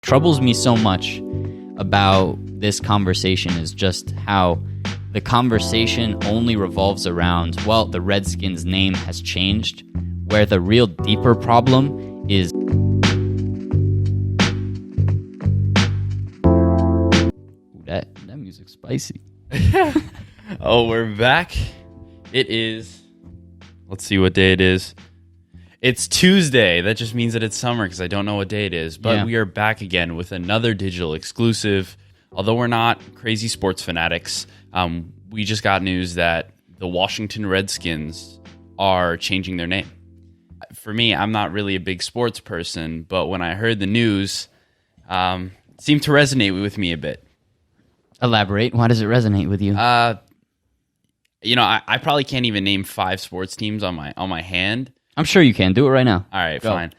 troubles me so much about this conversation is just how the conversation only revolves around, well, the Redskins name has changed, where the real deeper problem is that music's spicy. Oh, we're back. It is, let's see what day it is. It's Tuesday. That just means that it's summer because I don't know what day it is. But We are back again with another digital exclusive. Although we're not crazy sports fanatics, we just got news that the Washington Redskins are changing their name. For me, I'm not really a big sports person, but when I heard the news, it seemed to resonate with me a bit. Elaborate. Why does it resonate with you? I probably can't even name 5 sports teams on my hand. I'm sure you can. Do it right now. All right, Go. fine.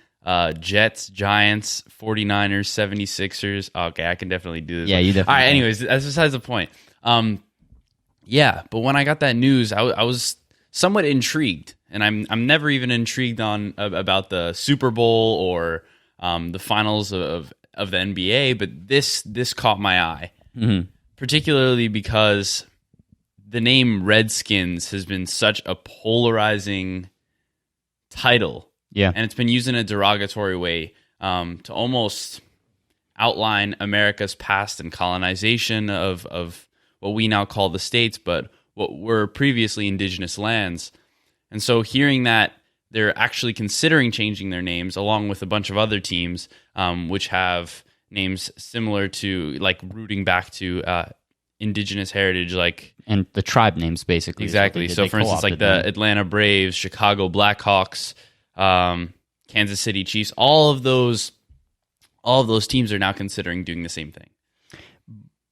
Jets, Giants, 49ers, 76ers. Okay, I can definitely do this. Yeah, you definitely All right, can. anyways, that's besides the point. But when I got that news, I was somewhat intrigued. And I'm never even intrigued about the Super Bowl or the finals of the NBA, but this caught my eye. Mm-hmm. Particularly because the name Redskins has been such a polarizing title. Yeah. And it's been used in a derogatory way to almost outline America's past and colonization of what we now call the States, but what were previously indigenous lands. And so hearing that they're actually considering changing their names along with a bunch of other teams which have names similar to, like, rooting back to indigenous heritage, like, And the tribe names, basically. exactly. So, for instance, like the Atlanta Braves, Chicago Blackhawks, Kansas City Chiefs, all of those teams are now considering doing the same thing.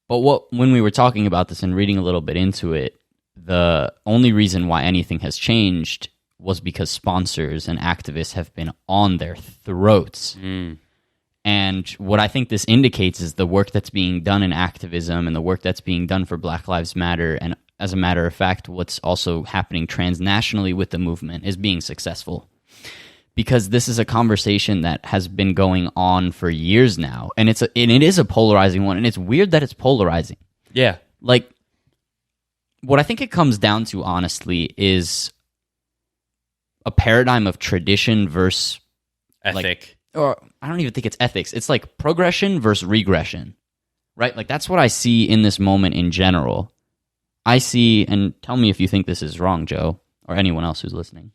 But when we were talking about this and reading a little bit into it, the only reason why anything has changed was because sponsors and activists have been on their throats. And what I think this indicates is the work that's being done in activism and the work that's being done for Black Lives Matter, and as a matter of fact, what's also happening transnationally with the movement is being successful. Because this is a conversation that has been going on for years now, and it is a polarizing one, and it's weird that it's polarizing. Yeah. Like, what I think it comes down to, honestly, is a paradigm of tradition versus Ethic. or I don't even think it's ethics. It's like progression versus regression, right? Like, that's what I see in this moment in general. I see, and tell me if you think this is wrong, Joe, or anyone else who's listening,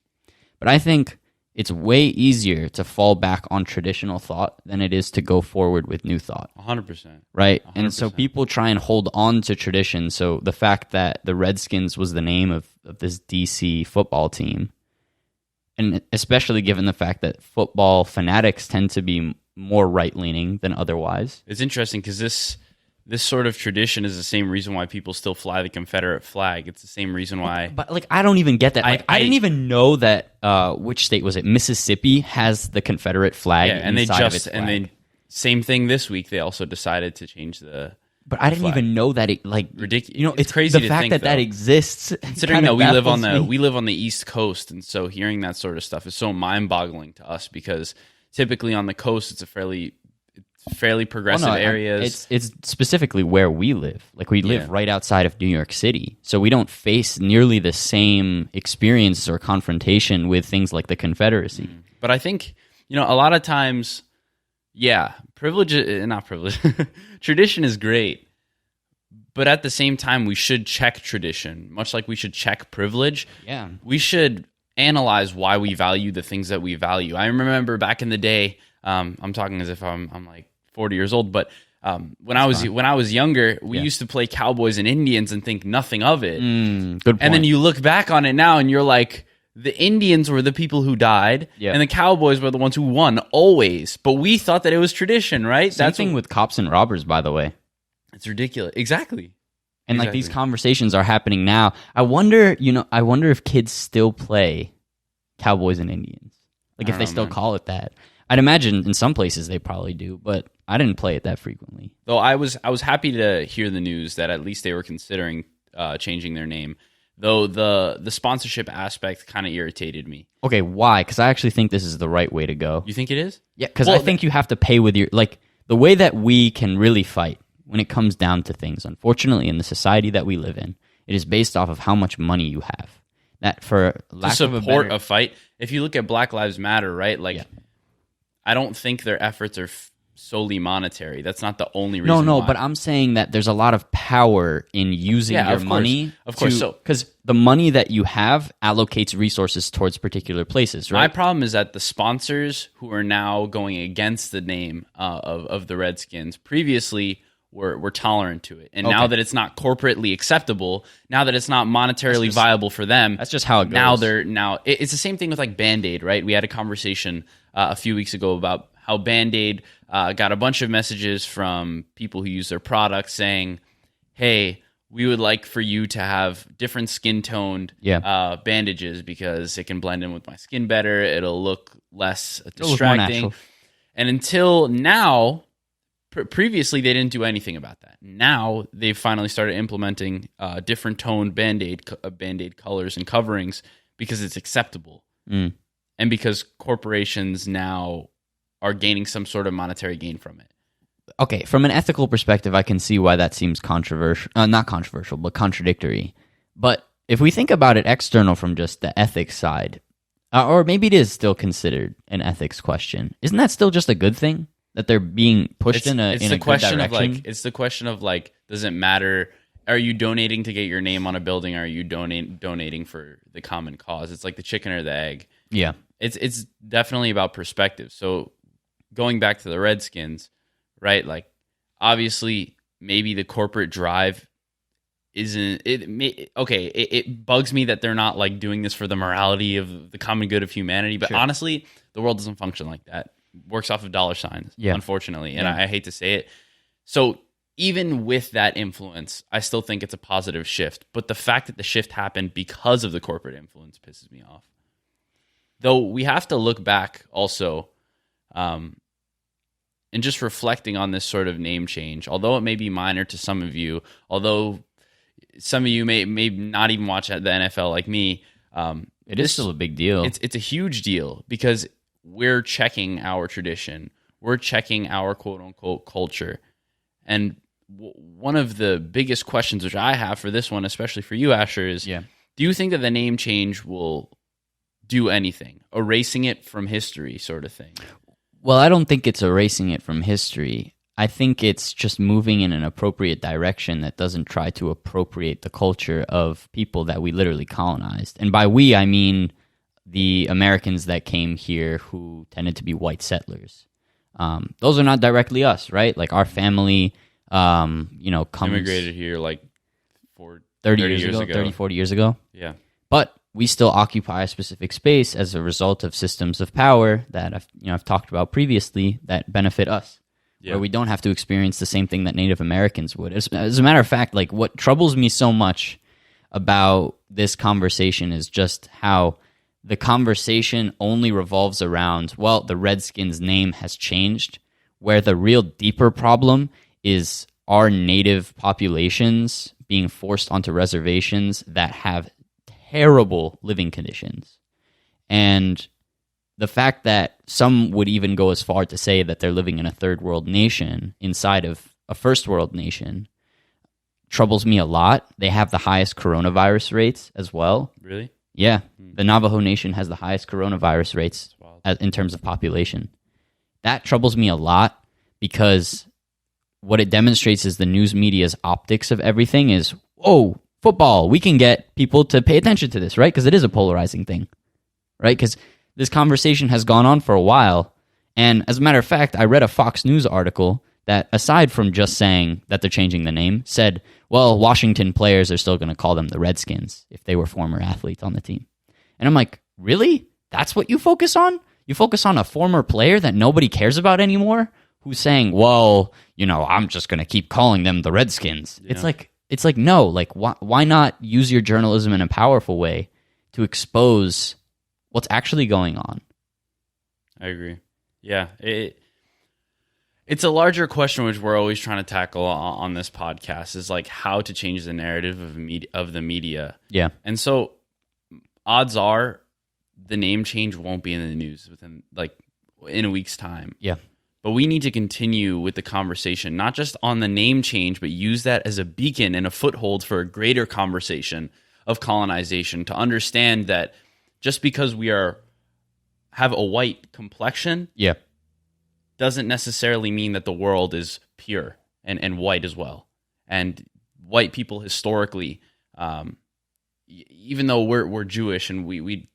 but I think it's way easier to fall back on traditional thought than it is to go forward with new thought. 100%. Right? 100%. And so people try and hold on to tradition. So the fact that the Redskins was the name of this DC football team, and especially given the fact that football fanatics tend to be more right-leaning than otherwise. It's interesting because this sort of tradition is the same reason why people still fly the Confederate flag. It's the same reason why. But, like, I don't even get that. Like, I didn't even know that, which state was it? Mississippi has the Confederate flag inside of its flag. And then same thing this week, they also decided to change the But I didn't flag. even know that it, like, Ridiculous. You know, it's crazy the to fact think, that though. exists. Considering kinda that baffles we live on the East Coast, and so hearing that sort of stuff is so mind-boggling to us because typically on the coast it's a fairly progressive areas. It's specifically where we live. Like, we live right outside of New York City, so we don't face nearly the same experience or confrontation with things like the Confederacy. But I think, a lot of times, tradition is great, but at the same time, we should check tradition, much like we should check privilege. Yeah. We should analyze why we value the things that we value. I remember back in the day, I'm talking as if I'm like 40 years old, but when I was younger, we used to play Cowboys and Indians and think nothing of it. Good point. And then you look back on it now and you're like, the Indians were the people who died, and the Cowboys were the ones who won always. But we thought that it was tradition, right? Same thing with cops and robbers, by the way. It's ridiculous. Exactly. And like, these conversations are happening now. I wonder if kids still play Cowboys and Indians. Like, if they still call it that. I'd imagine in some places they probably do, but I didn't play it that frequently. Though I was happy to hear the news that at least they were considering changing their name. Though the sponsorship aspect kind of irritated me. Okay, why? Because I actually think this is the right way to go. You think it is? Yeah, because I think you have to pay with your, like, the way that we can really fight when it comes down to things, unfortunately, in the society that we live in, it is based off of how much money you have. That for lack to of support a better, fight. If you look at Black Lives Matter, right? Like, I don't think their efforts are solely monetary. That's not the only reason. No, why. but I'm saying that there's a lot of power in using your money. Of course, so because the money that you have allocates resources towards particular places, right? My problem is that the sponsors who are now going against the name of the Redskins previously were tolerant to it, and now that it's not corporately acceptable, now that it's not monetarily viable for them, that's just how it goes. It's the same thing with like Band-Aid, right? We had a conversation a few weeks ago about how Band-Aid got a bunch of messages from people who use their products saying, hey, we would like for you to have different skin-toned bandages because it can blend in with my skin better. It'll look less distracting. And until now, previously they didn't do anything about that. Now they've finally started implementing different toned Band-Aid colors and coverings because it's acceptable. And because corporations now are gaining some sort of monetary gain from it. Okay, from an ethical perspective, I can see why that seems controversial. Not controversial, but contradictory. But if we think about it external from just the ethics side, or maybe it is still considered an ethics question, isn't that still just a good thing? That they're being pushed in a good direction? It's the question of, like, does it matter? Are you donating to get your name on a building? Or are you donating for the common cause? It's like the chicken or the egg. Yeah. It's definitely about perspective. So going back to the Redskins, right? Like, obviously, maybe the corporate drive isn't it bugs me that they're not like doing this for the morality of the common good of humanity. But honestly, the world doesn't function like that. It works off of dollar signs, unfortunately, and I hate to say it. So even with that influence, I still think it's a positive shift. But the fact that the shift happened because of the corporate influence pisses me off. Though we have to look back also, and just reflecting on this sort of name change, although it may be minor to some of you, although some of you may not even watch the NFL like me, it is still a big deal. It's a huge deal because we're checking our tradition. We're checking our quote-unquote culture. And one of the biggest questions which I have for this one, especially for you, Asher, is do you think that the name change will do anything? Erasing it from history sort of thing? Well, I don't think it's erasing it from history. I think it's just moving in an appropriate direction that doesn't try to appropriate the culture of people that we literally colonized. And by we, I mean the Americans that came here who tended to be white settlers. Those are not directly us, right? Like our family, comes... Immigrated here like 30 years ago, 30, 40 years ago. Yeah. But we still occupy a specific space as a result of systems of power that I've talked about previously that benefit us, where we don't have to experience the same thing that Native Americans would. As a matter of fact, like what troubles me so much about this conversation is just how the conversation only revolves around, well, the Redskins name has changed, where the real deeper problem is our native populations being forced onto reservations that have terrible living conditions. And the fact that some would even go as far to say that they're living in a third world nation inside of a first world nation troubles me a lot. They have the highest coronavirus rates as well. Really? Yeah. The Navajo Nation has the highest coronavirus rates in terms of population. That troubles me a lot because what it demonstrates is the news media's optics of everything is, oh, football, we can get people to pay attention to this, right? Because it is a polarizing thing, right? Because this conversation has gone on for a while. And as a matter of fact, I read a Fox News article that, aside from just saying that they're changing the name, said, well, Washington players are still going to call them the Redskins if they were former athletes on the team. And I'm like, really? That's what you focus on? You focus on a former player that nobody cares about anymore who's saying, well, I'm just going to keep calling them the Redskins. Yeah. It's like, no, like, why not use your journalism in a powerful way to expose what's actually going on? I agree. Yeah. It's a larger question which we're always trying to tackle on this podcast is like how to change the narrative of the media. Yeah. And so odds are the name change won't be in the news within in a week's time. Yeah. But we need to continue with the conversation, not just on the name change, but use that as a beacon and a foothold for a greater conversation of colonization, to understand that just because we have a white complexion doesn't necessarily mean that the world is pure and white as well. And white people historically, even though we're Jewish and we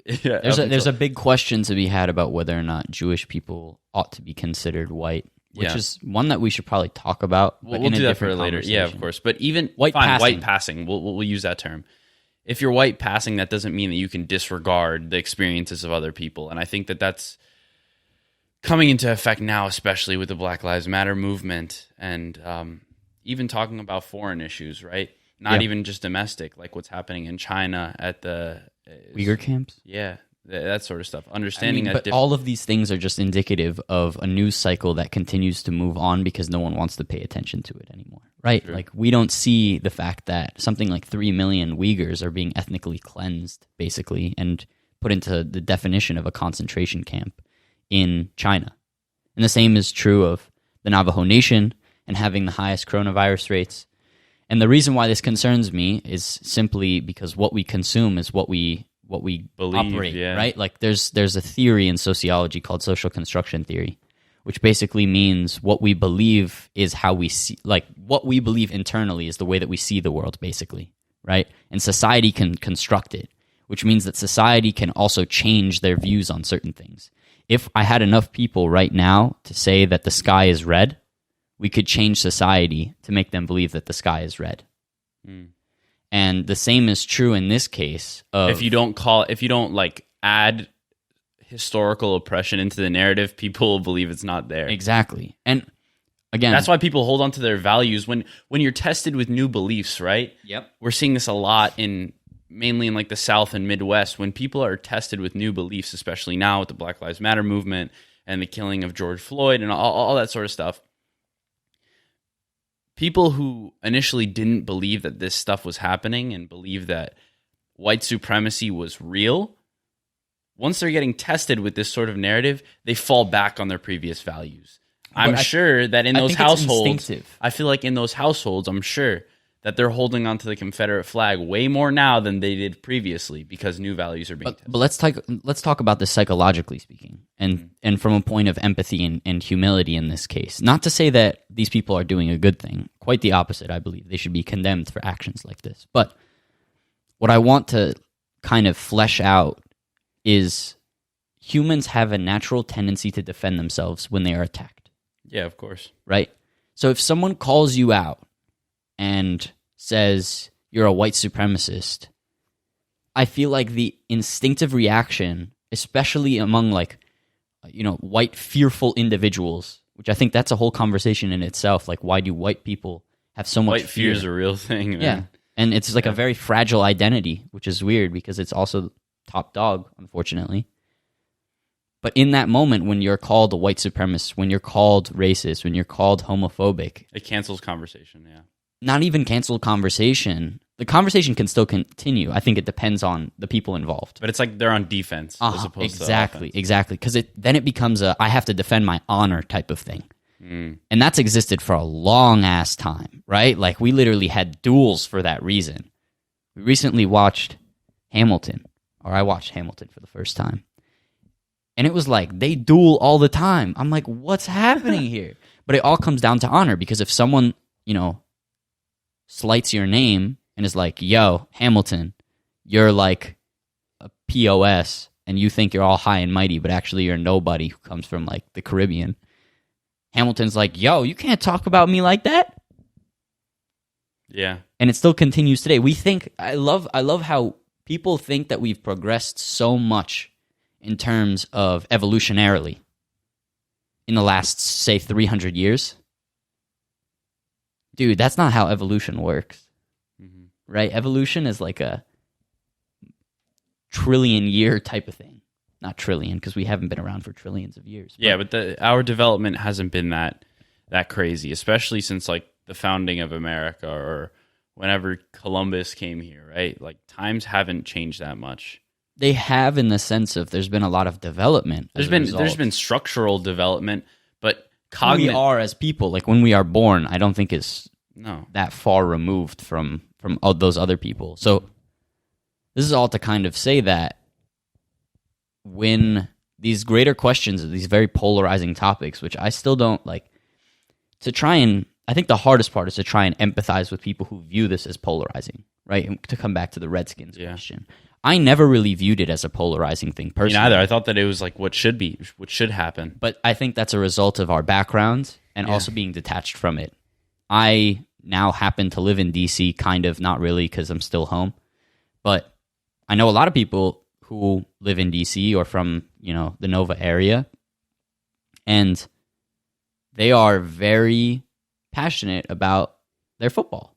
there's a big question to be had about whether or not Jewish people ought to be considered white, which is one that we should probably talk about. We'll do that for later. Yeah, of course. But even white passing, we'll use that term. If you're white passing, that doesn't mean that you can disregard the experiences of other people. And I think that that's coming into effect now, especially with the Black Lives Matter movement, and even talking about foreign issues, right? Not even just domestic, like what's happening in China at the Uyghur camps. Yeah, that sort of stuff. Understanding that. But all of these things are just indicative of a news cycle that continues to move on because no one wants to pay attention to it anymore, right? True. Like, we don't see the fact that something like 3 million Uyghurs are being ethnically cleansed, basically, and put into the definition of a concentration camp in China. And the same is true of the Navajo Nation and having the highest coronavirus rates. And the reason why this concerns me is simply because what we consume is what we believe, operate, right? Like, there's a theory in sociology called social construction theory, which basically means what we believe is how we see, like, what we believe internally is the way that we see the world, basically, right? And society can construct it, which means that society can also change their views on certain things. If I had enough people right now to say that the sky is red, we could change society to make them believe that the sky is red. And the same is true in this case. If you don't like add historical oppression into the narrative, people will believe it's not there. Exactly. And again, that's why people hold on to their values when you're tested with new beliefs, right? Yep. We're seeing this a lot mainly in like the South and Midwest, when people are tested with new beliefs, especially now with the Black Lives Matter movement and the killing of George Floyd and all that sort of stuff. People who initially didn't believe that this stuff was happening and believe that white supremacy was real, once they're getting tested with this sort of narrative, they fall back on their previous values. I'm sure that in those households, I feel like in those households, I'm sure that they're holding onto the Confederate flag way more now than they did previously because new values are being tested. But let's talk about this psychologically speaking, and from a point of empathy and humility in this case. Not to say that these people are doing a good thing. Quite the opposite, I believe. They should be condemned for actions like this. But what I want to kind of flesh out is humans have a natural tendency to defend themselves when they are attacked. Yeah, of course. Right? So if someone calls you out and says you're a white supremacist, I feel like the instinctive reaction, especially among white fearful individuals, which I think that's a whole conversation in itself. Like, why do white people have so much white fear? Is a real thing, man. Yeah, and it's like a very fragile identity, which is weird because it's also top dog, unfortunately. But in that moment, when you're called a white supremacist, when you're called racist, when you're called homophobic, it cancels conversation. Yeah. Not even cancel conversation. The conversation can still continue. I think it depends on the people involved. But it's like they're on defense as opposed to offense. Exactly. Because then it becomes I have to defend my honor type of thing. And that's existed for a long-ass time, right? Like, we literally had duels for that reason. We recently watched Hamilton, or I watched Hamilton for the first time. And it was like, they duel all the time. I'm like, what's happening here? But it all comes down to honor, because if someone, slights your name and is like, yo, Hamilton, you're like a POS, and you think you're all high and mighty, but actually you're nobody who comes from like the Caribbean. Hamilton's like, yo, you can't talk about me like that. Yeah. And it still continues today. I love how people think that we've progressed so much in terms of evolutionarily in the last, say, 300 years. Dude, that's not how evolution works, right? Evolution is like a trillion-year type of thing. Not trillion, because we haven't been around for trillions of years. Yeah, but our development hasn't been that crazy, especially since like the founding of America or whenever Columbus came here, right? Like, times haven't changed that much. They have, in the sense of there's been a lot of development. There's been structural development, but who we are as people. Like when we are born, I don't think is no that far removed from all those other people. So this is all to kind of say that when these greater questions, these very polarizing topics, which I still don't like, to try and, I think the hardest part is to try and empathize with people who view this as polarizing, right? And to come back to the Redskins question. I never really viewed it as a polarizing thing personally. Me neither. I thought that it was like what should happen. But I think that's a result of our background and also being detached from it. I now happen to live in DC, kind of, not really because I'm still home. But I know a lot of people who live in DC or from, the Nova area, and they are very passionate about their football.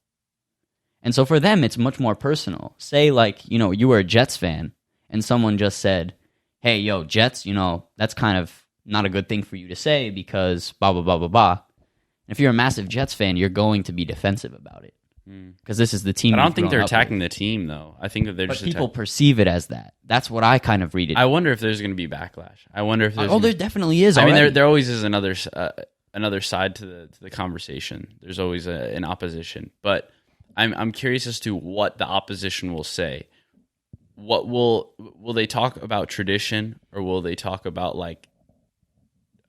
And so for them, it's much more personal. Say, like, you were a Jets fan, and someone just said, hey, yo, Jets, that's kind of not a good thing for you to say because blah, blah, blah, blah, blah. And if you're a massive Jets fan, you're going to be defensive about it. Because this is the team. I don't think they're attacking the team, though. I think that they're just people perceive it as that. That's what I kind of read it. I wonder if there's going to be backlash. I wonder if there's. There definitely is. I mean, there always is another side to the conversation. There's always an opposition, but I'm curious as to what the opposition will say. What will they talk about tradition, or will they talk about like?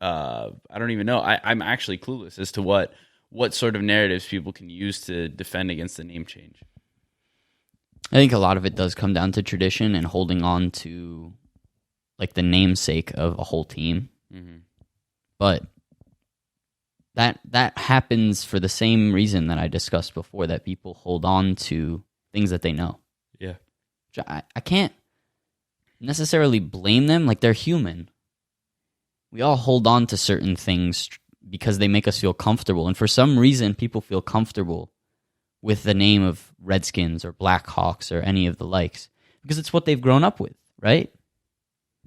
I don't even know. I'm actually clueless as to what sort of narratives people can use to defend against the name change. I think a lot of it does come down to tradition and holding on to like the namesake of a whole team. Mm-hmm. But that happens for the same reason that I discussed before, that people hold on to things that they know. Yeah. I can't necessarily blame them. Like, they're human. We all hold on to certain things because they make us feel comfortable. And for some reason, people feel comfortable with the name of Redskins or Blackhawks or any of the likes because it's what they've grown up with, right?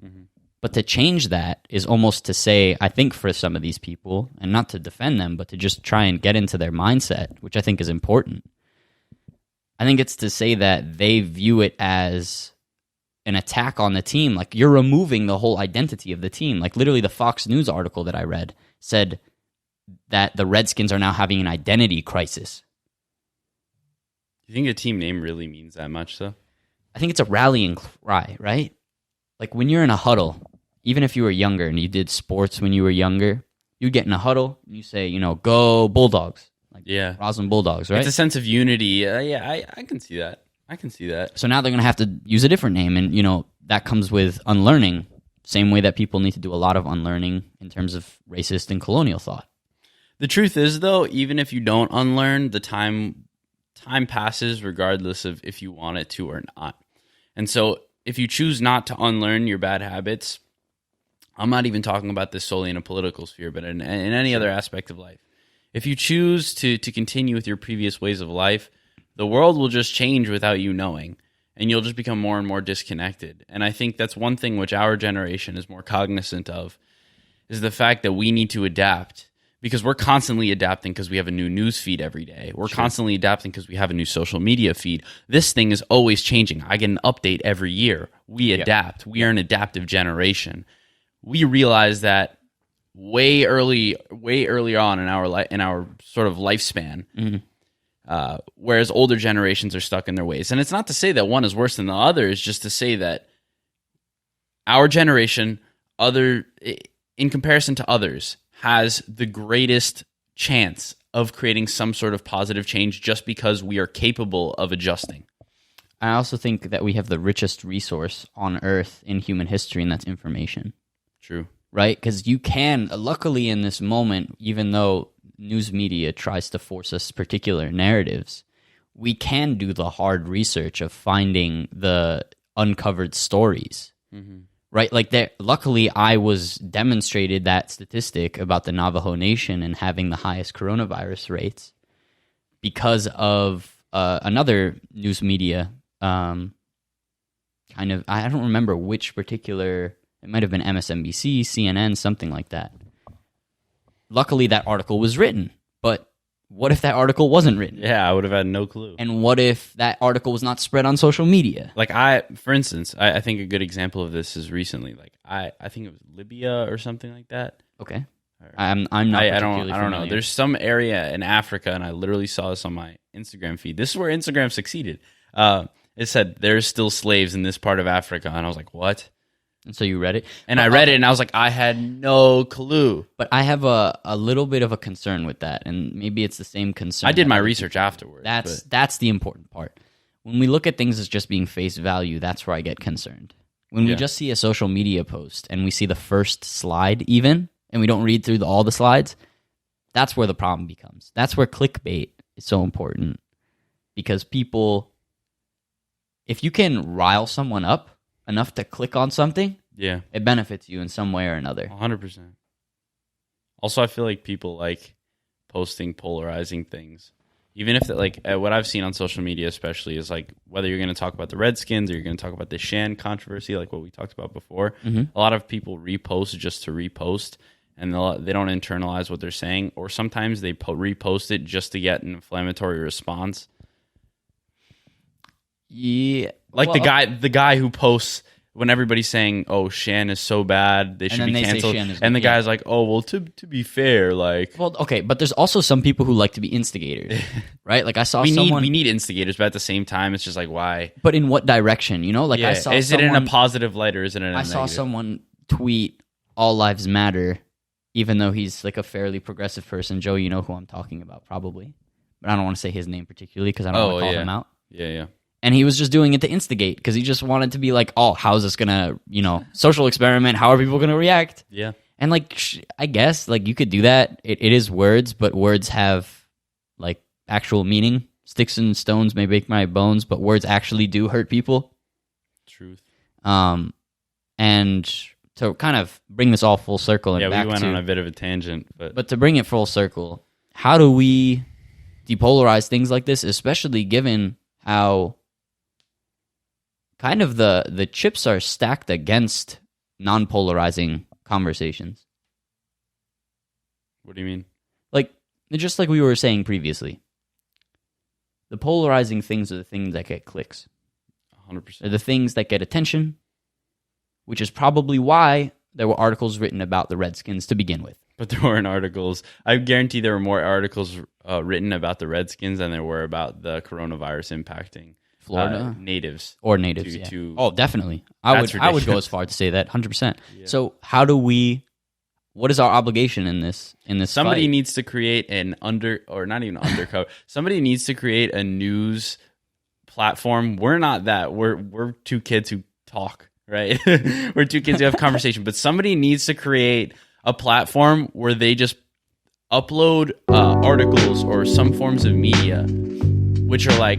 Mm-hmm. But to change that is almost to say, I think for some of these people, and not to defend them, but to just try and get into their mindset, which I think is important. I think it's to say that they view it as an attack on the team. Like, you're removing the whole identity of the team. Like, literally the Fox News article that I read said that the Redskins are now having an identity crisis. Do you think a team name really means that much, though? I think it's a rallying cry, right? Like, when you're in a huddle, even if you were younger and you did sports when you were younger, you'd get in a huddle and you say, go Bulldogs. Like, Roslyn Bulldogs, right? It's a sense of unity. I can see that. I can see that. So now they're going to have to use a different name, and, that comes with unlearning, same way that people need to do a lot of unlearning in terms of racist and colonial thought. The truth is, though, even if you don't unlearn, the time passes regardless of if you want it to or not. And so if you choose not to unlearn your bad habits, I'm not even talking about this solely in a political sphere, but in any other aspect of life. If you choose to continue with your previous ways of life, the world will just change without you knowing, and you'll just become more and more disconnected. And I think that's one thing which our generation is more cognizant of, is the fact that we need to adapt, because we're constantly adapting because we have a new news feed every day. We're constantly adapting because we have a new social media feed. This thing is always changing. I get an update every year. We adapt. We are an adaptive generation. We realize that way early on in our sort of lifespan. Mm-hmm. Whereas older generations are stuck in their ways. And it's not to say that one is worse than the other. It's just to say that our generation, in comparison to others, has the greatest chance of creating some sort of positive change just because we are capable of adjusting. I also think that we have the richest resource on Earth in human history, and that's information. True. Right? Because you can, luckily in this moment, even though news media tries to force us particular narratives, we can do the hard research of finding the uncovered stories. Mm-hmm. Right? Like, luckily I was demonstrated that statistic about the Navajo Nation and having the highest coronavirus rates because of another news media kind of, I don't remember which particular, it might have been MSNBC, CNN, something like that. Luckily, that article was written, but what if that article wasn't written? Yeah, I would have had no clue. And what if that article was not spread on social media? Like, for instance, I think a good example of this is recently, like, I think it was Libya or something like that. Okay. I'm not. I don't know. There's some area in Africa, and I literally saw this on my Instagram feed. This is where Instagram succeeded. It said there's still slaves in this part of Africa, and I was like, what? And so you read it, and I read it, and I was like, I had no clue. But I have a little bit of a concern with that, and maybe it's the same concern. I did my research afterwards. That's the important part. When we look at things as just being face value, that's where I get concerned. When we just see a social media post and we see the first slide even, and we don't read through all the slides, that's where the problem becomes. That's where clickbait is so important. Because people, if you can rile someone up enough to click on something, it benefits you in some way or another. 100%. Also, I feel like people like posting polarizing things. Even if, what I've seen on social media especially is, like, whether you're going to talk about the Redskins or you're going to talk about the Shan controversy, like what we talked about before, a lot of people repost just to repost, and they don't internalize what they're saying, or sometimes they repost it just to get an inflammatory response. Yeah. Like the guy who posts when everybody's saying, "Oh, Shan is so bad, they should be canceled," and the guy's like, "Oh, well, to be fair, like." Well, okay, but there's also some people who like to be instigators, right? Like I saw we need instigators, but at the same time, it's just like, why? But in what direction? You know, like I saw. Is it in a positive light or is it in a negative? I saw someone tweet "All Lives Matter," even though he's like a fairly progressive person. Joe, you know who I'm talking about, probably, but I don't want to say his name particularly because I don't want to call him out. Yeah. And he was just doing it to instigate because he just wanted to be like, oh, how is this going to, social experiment? How are people going to react? Yeah. And I guess you could do that. It is words, but words have actual meaning. Sticks and stones may break my bones, but words actually do hurt people. Truth. And to kind of bring this all full circle. And we went on a bit of a tangent. But to bring it full circle, how do we depolarize things like this, especially given how kind of the chips are stacked against non-polarizing conversations? What do you mean? Just like we were saying previously, the polarizing things are the things that get clicks. 100%. They're the things that get attention, which is probably why there were articles written about the Redskins to begin with. But there weren't articles. I guarantee there were more articles written about the Redskins than there were about the coronavirus impacting Florida natives or natives. Oh, definitely. I would go as far to say that 100%. Yeah. So how do we? What is our obligation in this? Somebody fight? Needs to create not even undercover. Somebody needs to create a news platform. We're not that. We're two kids who talk, right? We're two kids who have conversation. But somebody needs to create a platform where they just upload articles or some forms of media, which are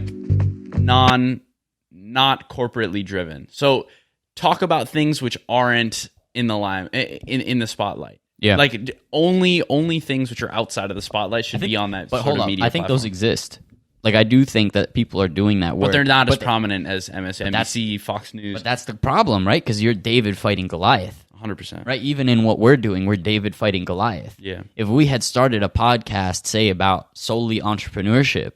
not corporately driven. So talk about things which aren't in the in the spotlight. Yeah, only things which are outside of the spotlight should be on that. But sort hold of on, media I think platform. those exist. I do think that people are doing that work, but they're not as prominent as MSNBC, Fox News. But that's the problem, right? Because you're David fighting Goliath. 100%. Right? Even in what we're doing, we're David fighting Goliath. Yeah. If we had started a podcast, say, about solely entrepreneurship,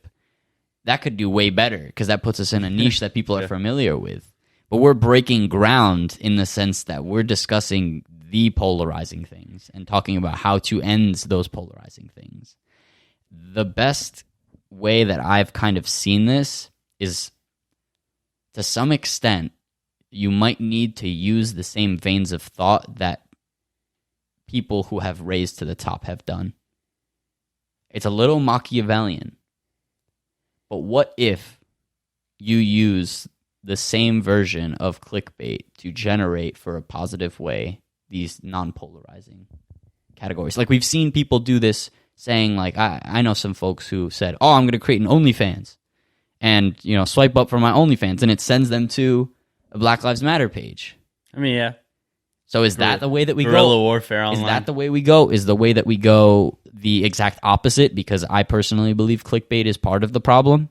that could do way better because that puts us in a niche that people are familiar with. But we're breaking ground in the sense that we're discussing the polarizing things and talking about how to end those polarizing things. The best way that I've kind of seen this is, to some extent, you might need to use the same veins of thought that people who have raised to the top have done. It's a little Machiavellian. But what if you use the same version of clickbait to generate, for a positive way, these non-polarizing categories? We've seen people do this, saying, I know some folks who said, oh, I'm going to create an OnlyFans and, swipe up for my OnlyFans, and it sends them to a Black Lives Matter page. I mean, yeah. So is that the way that we go? Guerrilla warfare online. Is that the way we go? Is the way that we go the exact opposite? Because I personally believe clickbait is part of the problem.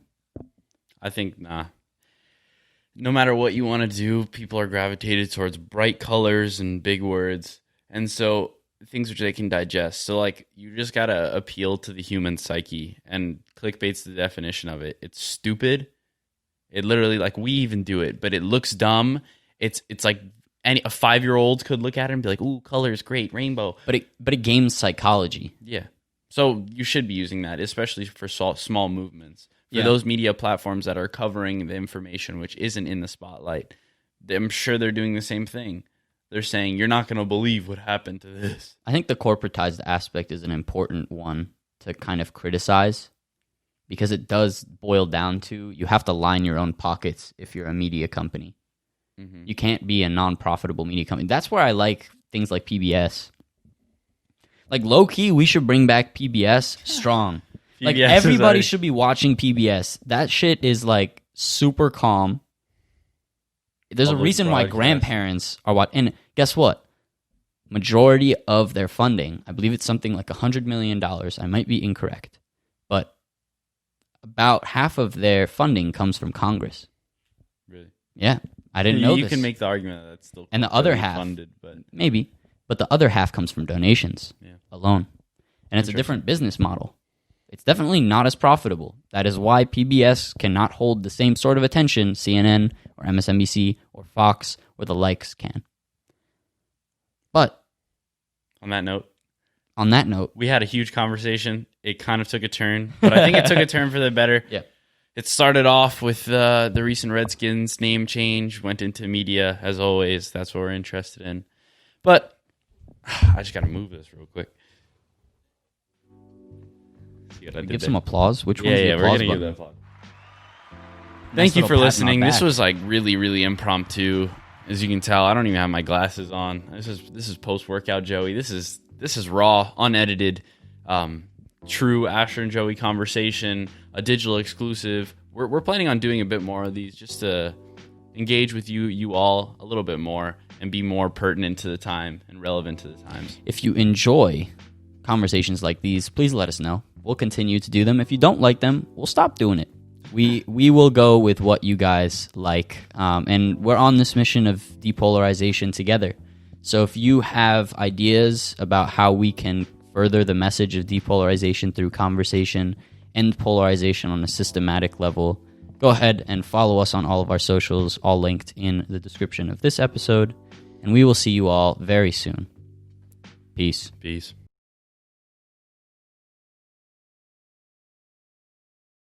I think, nah. No matter what you want to do, people are gravitated towards bright colors and big words. And so things which they can digest. So you just got to appeal to the human psyche. And clickbait's the definition of it. It's stupid. It literally, we even do it, but it looks dumb. It's a 5-year-old could look at it and be like, "Ooh, color is great, rainbow." But it games psychology. Yeah. So you should be using that, especially for small movements. For those media platforms that are covering the information which isn't in the spotlight, I'm sure they're doing the same thing. They're saying, you're not going to believe what happened to this. I think the corporatized aspect is an important one to kind of criticize, because it does boil down to you have to line your own pockets if you're a media company. Mm-hmm. You can't be a non-profitable media company. That's where I like things like PBS. Like, low-key, we should bring back PBS strong. PBS, like, everybody should be watching PBS. That shit is, like, super calm. There's a reason why grandparents are watching. And guess what? Majority of their funding, I believe it's something like $100 million. I might be incorrect. But about half of their funding comes from Congress. Really? Yeah. I didn't know You this. can make the argument that that's still and the other half funded, but maybe. But the other half comes from donations alone. And it's a different business model. It's definitely not as profitable. That is why PBS cannot hold the same sort of attention CNN or MSNBC or Fox or the likes can. But on that note, we had a huge conversation. It kind of took a turn, but I think it took a turn for the better. Yeah. It started off with the recent Redskins name change, went into media, as always. That's what we're interested in. But I just got to move this real quick. Give some applause. Which one's the applause? We're going to give that applause. Thank you for listening. This was like really, really impromptu. As you can tell, I don't even have my glasses on. This is post-workout Joey. This is raw, unedited, true Asher and Joey conversation, a digital exclusive. We're planning on doing a bit more of these just to engage with you all a little bit more and be more pertinent to the time and relevant to the times. If you enjoy conversations like these, please let us know. We'll continue to do them. If you don't like them, we'll stop doing it. We will go with what you guys like. And we're on this mission of depolarization together. So if you have ideas about how we can further the message of depolarization through conversation, end polarization on a systematic level, go ahead and follow us on all of our socials, all linked in the description of this episode. And we will see you all very soon. Peace. Peace.